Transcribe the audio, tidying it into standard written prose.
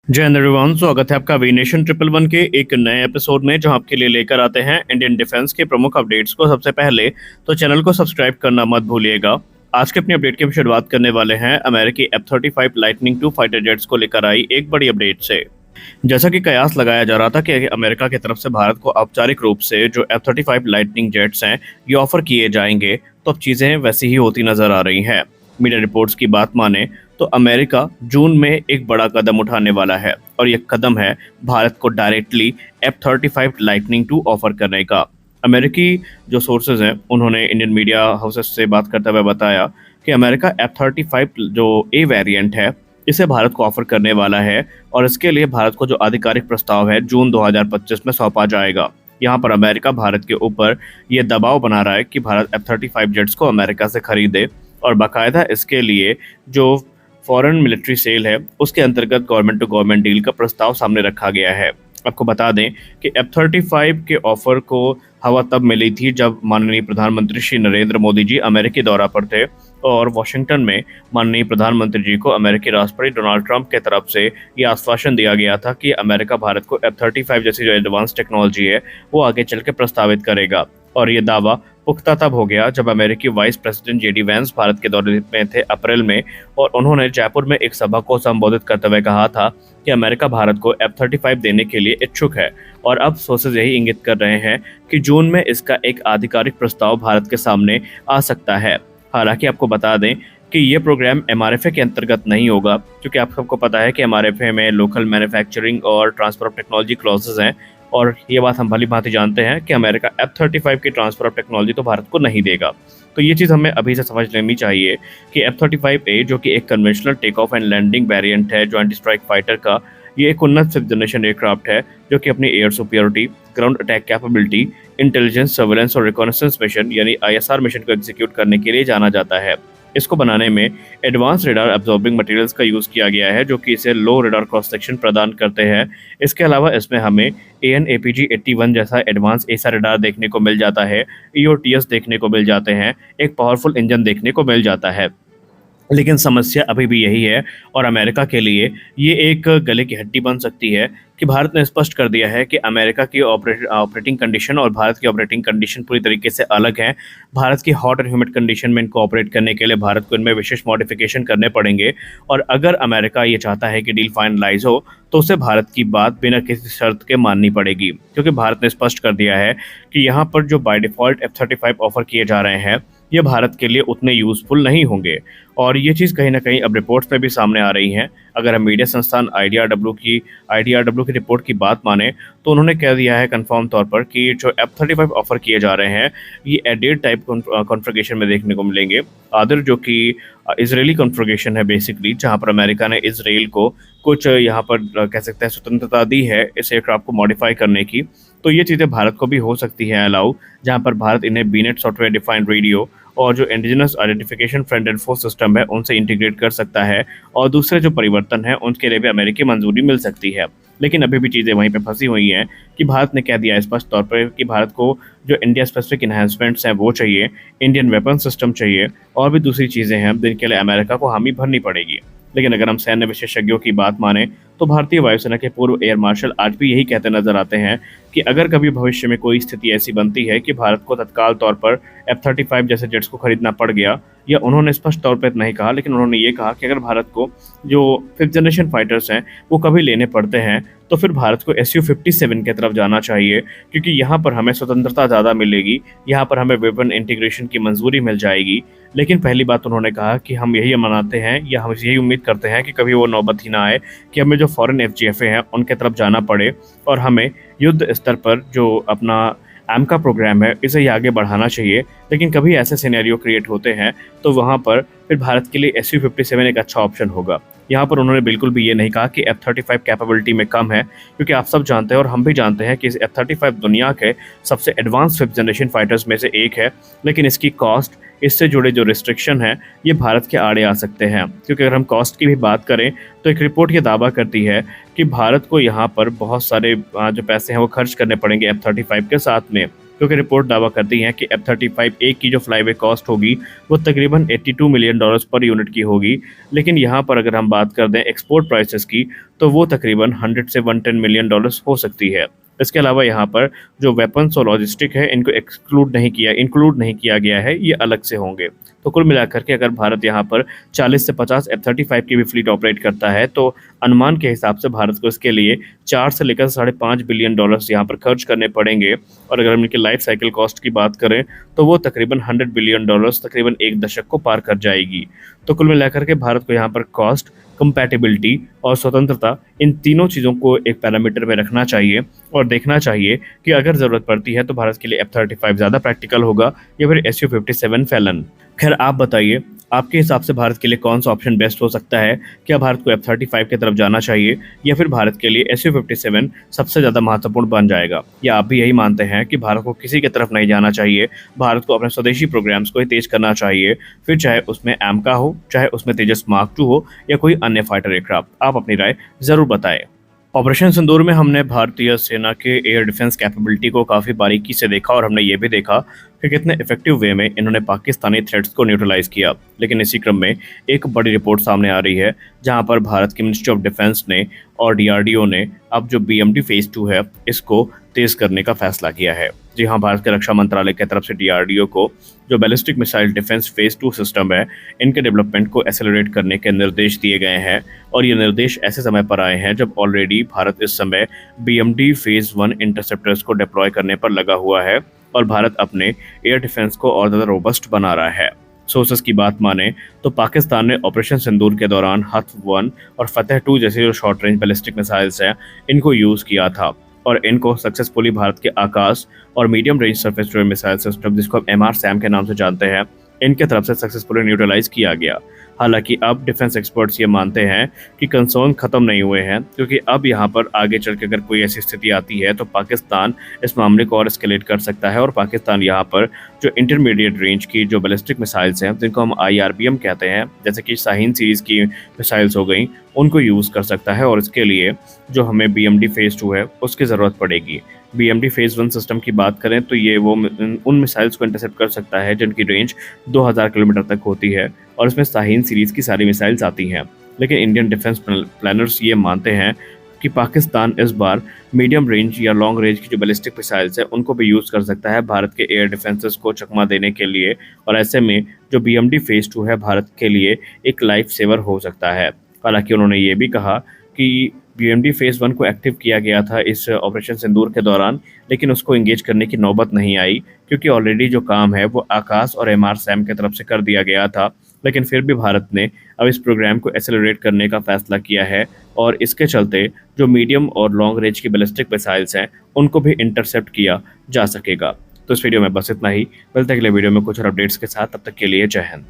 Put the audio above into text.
जय हिंद एवरीवन, स्वागत है आपका वी नेशन ट्रिपल वन के एक नए एपिसोड में, जहां आपके लिए लेकर आते हैं इंडियन डिफेंस के प्रमुख अपडेट्स को। सबसे पहले तो चैनल को सब्सक्राइब करना मत भूलिएगा। आज के अपनी अपडेट की हम शुरुआत करने वाले हैं अमेरिकी F-35 lightning II fighter jets को लेकर आई एक बड़ी अपडेट से। जैसा कि कयास लगाया जा रहा था कि अमेरिका की तरफ से भारत को औपचारिक रूप से जो F-35 लाइटनिंग जेट्स हैं ये ऑफर किए जाएंगे, तो अब चीज़ें वैसी ही होती नजर आ रही हैं। मीडिया रिपोर्ट्स की बात माने तो अमेरिका जून में एक बड़ा कदम उठाने वाला है, और यह कदम है भारत को directly F-35 lightning II offer करने का। अमेरिकी जो सोर्सेज हैं उन्होंने इंडियन मीडिया हाउसेस से बात करते हुए बताया कि अमेरिका F-35 जो ए वेरिएंट है इसे भारत को ऑफर करने वाला है, और इसके लिए भारत को जो आधिकारिक प्रस्ताव है जून 2025 में सौंपा जाएगा। यहाँ पर अमेरिका भारत के ऊपर ये दबाव बना रहा है कि भारत F-35 जेट्स को अमेरिका से खरीदे, और बाकायदा इसके लिए जो फॉरेन मिलिट्री सेल है उसके अंतर्गत गवर्नमेंट टू गवर्नमेंट डील का प्रस्ताव सामने रखा गया है। आपको बता दें कि F-35 के ऑफर को हवा तब मिली थी जब माननीय प्रधानमंत्री श्री नरेंद्र मोदी जी अमेरिकी दौरा पर थे, और वॉशिंगटन में माननीय प्रधानमंत्री जी को अमेरिकी राष्ट्रपति डोनाल्ड ट्रंप के तरफ से ये आश्वासन दिया गया था कि अमेरिका भारत को F-35 जैसी जो एडवांस टेक्नोलॉजी है वो आगे चल के प्रस्तावित करेगा। और ये दावा पुख्ता तब हो गया जब अमेरिकी vice president JD Vance Bharat के दौरे में थे अप्रैल में, और उन्होंने जयपुर में एक सभा को संबोधित करते हुए कहा था कि अमेरिका भारत को F-35 देने के लिए इच्छुक है, और अब सोर्सेज यही इंगित कर रहे हैं कि जून में इसका एक आधिकारिक प्रस्ताव भारत के सामने आ सकता है। हालांकि आपको बता दें कि ये प्रोग्राम MRFA के अंतर्गत नहीं होगा, क्योंकि आप सबको पता है कि MRFA में लोकल मैन्युफैक्चरिंग और ट्रांसफर ऑफ टेक्नोलॉजी क्लॉजेज हैं, और ये बात हम भली भांति जानते हैं कि अमेरिका F-35 की ट्रांसफर ऑफ टेक्नोलॉजी तो भारत को नहीं देगा। तो ये चीज़ हमें अभी से समझ लेनी चाहिए कि F-35A जो कि एक conventional take off and landing variant है जॉइंट स्ट्राइक फाइटर का, ये एक उन्नत फिफ्थ जनरेशन एयरक्राफ्ट है जो कि अपनी air superiority, ground attack capability, intelligence, surveillance और रिकॉनेसेंस मिशन यानी ISR मिशन को एग्जीक्यूट करने के लिए जाना जाता है। इसको बनाने में एडवांस रेडार एब्जॉर्बिंग मटेरियल्स का यूज़ किया गया है जो कि इसे लो रेडार क्रॉस सेक्शन प्रदान करते हैं। इसके अलावा इसमें हमें AN/APG-81 जैसा एडवांस एसा रेडार देखने को मिल जाता है, EOTS देखने को मिल जाते हैं, एक पावरफुल इंजन देखने को मिल जाता है। लेकिन समस्या अभी भी यही है, और अमेरिका के लिए ये एक गले की हड्डी बन सकती है कि भारत ने स्पष्ट कर दिया है कि अमेरिका की ऑपरेटिंग कंडीशन और भारत की ऑपरेटिंग कंडीशन पूरी तरीके से अलग है। भारत की हॉट और ह्यूमिड कंडीशन में इनको ऑपरेट करने के लिए भारत को इनमें विशेष मॉडिफिकेशन करने पड़ेंगे, और अगर अमेरिका ये चाहता है कि डील फाइनलाइज हो तो उसे भारत की बात बिना किसी शर्त के माननी पड़ेगी, क्योंकि भारत ने स्पष्ट कर दिया है कि यहाँ पर जो बाय डिफ़ॉल्ट F-35 ऑफर किए जा रहे हैं ये भारत के लिए उतने यूज़फुल नहीं होंगे। और ये चीज़ कहीं ना कहीं अब रिपोर्ट्स में भी सामने आ रही हैं। अगर हम मीडिया संस्थान IDRW की रिपोर्ट की बात माने तो उन्होंने कह दिया है कंफर्म तौर पर कि जो F-35 ऑफर किए जा रहे हैं ये एडेड टाइप कॉन्फ़िगरेशन में देखने को मिलेंगे। आदर जो कि इजरायली कॉन्फ़िगरेशन है बेसिकली, जहाँ पर अमेरिका ने इसराइल को कुछ यहाँ पर कह सकते हैं स्वतंत्रता दी है इस एयरक्राफ्ट को मॉडिफाई करने की। तो ये चीज़ें भारत को भी हो सकती हैं अलाउ, जहाँ पर भारत इन्हें BNet सॉफ्टवेयर डिफाइंड रेडियो और जो indigenous identification front end force system है उनसे इंटीग्रेट कर सकता है, और दूसरे जो परिवर्तन है उनके लिए भी अमेरिकी मंजूरी मिल सकती है। लेकिन अभी भी चीज़ें वहीं पे फंसी हुई हैं कि भारत ने कह दिया स्पष्ट तौर पर कि भारत को जो इंडिया स्पेसिफिक इन्हांसमेंट्स हैं वो चाहिए, इंडियन वेपन सिस्टम चाहिए, और भी दूसरी चीज़ें हैं जिनके लिए अमेरिका को हामी भरनी पड़ेगी। लेकिन अगर हम सैन्य विशेषज्ञों की बात माने तो भारतीय वायुसेना के पूर्व एयर मार्शल आज भी यही कहते नजर आते हैं कि अगर कभी भविष्य में कोई स्थिति ऐसी बनती है कि भारत को तत्काल तौर पर F-35 जैसे जेट्स को खरीदना पड़ गया, या उन्होंने स्पष्ट तौर पर नहीं कहा लेकिन उन्होंने ये कहा कि अगर भारत को जो फिफ्थ जनरेशन फाइटर्स हैं वो कभी लेने पड़ते हैं तो फिर भारत को Su-57 की तरफ जाना चाहिए, क्योंकि यहाँ पर हमें स्वतंत्रता ज़्यादा मिलेगी, यहाँ पर हमें वेपन इंटीग्रेशन की मंजूरी मिल जाएगी। लेकिन पहली बात उन्होंने कहा कि हम यही मनाते हैं या हम यही उम्मीद करते हैं कि कभी वो नौबत ही ना आए कि हमें जो फॉरेन FGFA हैं उनके तरफ जाना पड़े, और हमें युद्ध स्तर पर जो अपना AMCA प्रोग्राम है इसे ही आगे बढ़ाना चाहिए। लेकिन कभी ऐसे सिनेरियो क्रिएट होते हैं तो वहाँ पर फिर भारत के लिए Su-57 एक अच्छा ऑप्शन होगा। यहाँ पर उन्होंने बिल्कुल भी ये नहीं कहा कि F-35 कैपेबिलिटी में कम है, क्योंकि आप सब जानते हैं और हम भी जानते हैं कि F-35 दुनिया के सबसे एडवांस फिफ्थ जनरेशन फाइटर्स में से एक है। लेकिन इसकी कॉस्ट, इससे जुड़े जो रिस्ट्रिक्शन है ये भारत के आड़े आ सकते हैं, क्योंकि अगर हम कॉस्ट की भी बात करें तो एक रिपोर्ट ये दावा करती है कि भारत को यहाँ पर बहुत सारे जो पैसे हैं वो खर्च करने पड़ेंगे F-35 के साथ में। क्योंकि रिपोर्ट दावा करती है कि F-35A की जो फ्लाईवे कॉस्ट होगी वो तकरीबन $82 मिलियन पर यूनिट की होगी। लेकिन यहाँ पर अगर हम बात कर दें एक्सपोर्ट प्राइसेस की, तो वो तकरीबन 100 से 110 मिलियन डॉलर्स हो सकती है। इसके अलावा यहाँ पर जो वेपन्स और लॉजिस्टिक है इनको इंक्लूड नहीं किया गया है, ये अलग से होंगे। तो कुल मिलाकर के अगर भारत यहाँ पर 40 से 50 F-35 की भी फ्लीट ऑपरेट करता है, तो अनुमान के हिसाब से भारत को इसके लिए 4 से लेकर $5.5 बिलियन यहाँ पर खर्च करने पड़ेंगे। और अगर हम इनकी लाइफ साइकिल कॉस्ट की बात करें तो वो तकरीबन $100 बिलियन, तकरीबन एक दशक को पार कर जाएगी। तो कुल मिलाकर के भारत को यहाँ पर कॉस्ट, कंपैटिबिलिटी और स्वतंत्रता, इन तीनों चीज़ों को एक पैरामीटर में रखना चाहिए और देखना चाहिए कि अगर ज़रूरत पड़ती है तो भारत के लिए F-35 ज़्यादा प्रैक्टिकल होगा या फिर Su-57 फैलन। खैर आप बताइए, आपके हिसाब से भारत के लिए कौन सा ऑप्शन बेस्ट हो सकता है? क्या भारत को F-35 की तरफ जाना चाहिए या फिर भारत के लिए Su-57 सबसे ज़्यादा महत्वपूर्ण बन जाएगा? या आप भी यही मानते हैं कि भारत को किसी की तरफ नहीं जाना चाहिए, भारत को अपने स्वदेशी प्रोग्राम्स को ही तेज करना चाहिए, फिर चाहे उसमें AMCA हो, चाहे उसमें तेजस मार्क 2 हो या कोई अन्य फाइटर एयरक्राफ्ट? आप अपनी राय ज़रूर बताएं। ऑपरेशन सिंदूर में हमने भारतीय सेना के एयर डिफेंस कैपेबिलिटी को काफ़ी बारीकी से देखा और हमने ये भी देखा कि कितने इफेक्टिव वे में इन्होंने पाकिस्तानी थ्रेट्स को न्यूट्रलाइज किया। लेकिन इसी क्रम में एक बड़ी रिपोर्ट सामने आ रही है जहां पर भारत की मिनिस्ट्री ऑफ डिफेंस ने और DRDO ने अब जो BMD फेज़ 2 है इसको तेज़ करने का फैसला किया है। जी हाँ, भारत के रक्षा मंत्रालय की तरफ से DRDO को जो ballistic missile defence phase 2 system है इनके डेवलपमेंट को एक्सेलरेट करने के निर्देश दिए गए हैं। और ये निर्देश ऐसे समय पर आए हैं जब ऑलरेडी भारत इस समय BMD फेज़ 1 इंटरसेप्टर्स को डिप्लॉय करने पर लगा हुआ है और भारत अपने एयर डिफेंस को और ज़्यादा रोबस्ट बना रहा है। सोर्सेस की बात माने तो पाकिस्तान ने ऑपरेशन सिंदूर के दौरान हथ्व-1 और फतेह-2 जैसे जो शॉर्ट रेंज बैलिस्टिक मिसाइल्स हैं इनको यूज़ किया था और इनको सक्सेसफुली भारत के आकाश और medium range surface to air missile system, जिसको हम MR-SAM के नाम से जानते हैं, इनके तरफ से सक्सेसफुली न्यूट्रलाइज किया गया। हालांकि अब डिफेंस एक्सपर्ट्स ये मानते हैं कि कंसर्न खत्म नहीं हुए हैं, क्योंकि अब यहाँ पर आगे चल के अगर कोई ऐसी स्थिति आती है तो पाकिस्तान इस मामले को और एस्केलेट कर सकता है और पाकिस्तान यहाँ पर जो इंटरमीडिएट रेंज की जो बैलिस्टिक मिसाइल्स हैं जिनको हम IRBM कहते हैं, जैसे कि शाहीन सीरीज़ की मिसाइल्स हो गई, उनको यूज़ कर सकता है। और इसके लिए जो हमें BMD फेज़ 2 है उसकी ज़रूरत पड़ेगी। BMD फेज़ 1 सिस्टम की बात करें तो ये वो उन मिसाइल्स को इंटरसेप्ट कर सकता है जिनकी रेंज 2000 किलोमीटर तक होती है और इसमें शाहीन सीरीज़ की सारी मिसाइल्स आती हैं। लेकिन इंडियन डिफेंस प्लानर्स ये मानते हैं कि पाकिस्तान इस बार मीडियम रेंज या लॉन्ग रेंज की जो बैलिस्टिक मिसाइल्स है उनको भी यूज़ कर सकता है भारत के एयर डिफेंसेस को चकमा देने के लिए। और ऐसे में जो BMD फेज़ 2 है भारत के लिए एक लाइफ सेवर हो सकता है। हालांकि उन्होंने ये भी कहा कि BMD फेज़ 1 को एक्टिव किया गया था इस ऑपरेशन सिंदूर के दौरान, लेकिन उसको एंगेज करने की नौबत नहीं आई क्योंकि ऑलरेडी जो काम है वो आकाश और MR-SAM की तरफ से कर दिया गया था। लेकिन फिर भी भारत ने अब इस प्रोग्राम को एक्सेलरेट करने का फैसला किया है और इसके चलते जो मीडियम और लॉन्ग रेंज की बैलिस्टिक मिसाइल्स हैं उनको भी इंटरसेप्ट किया जा सकेगा। तो इस वीडियो में बस इतना ही। मिलते हैं अगले वीडियो में कुछ और अपडेट्स के साथ, तब तक के लिए जय हिंद।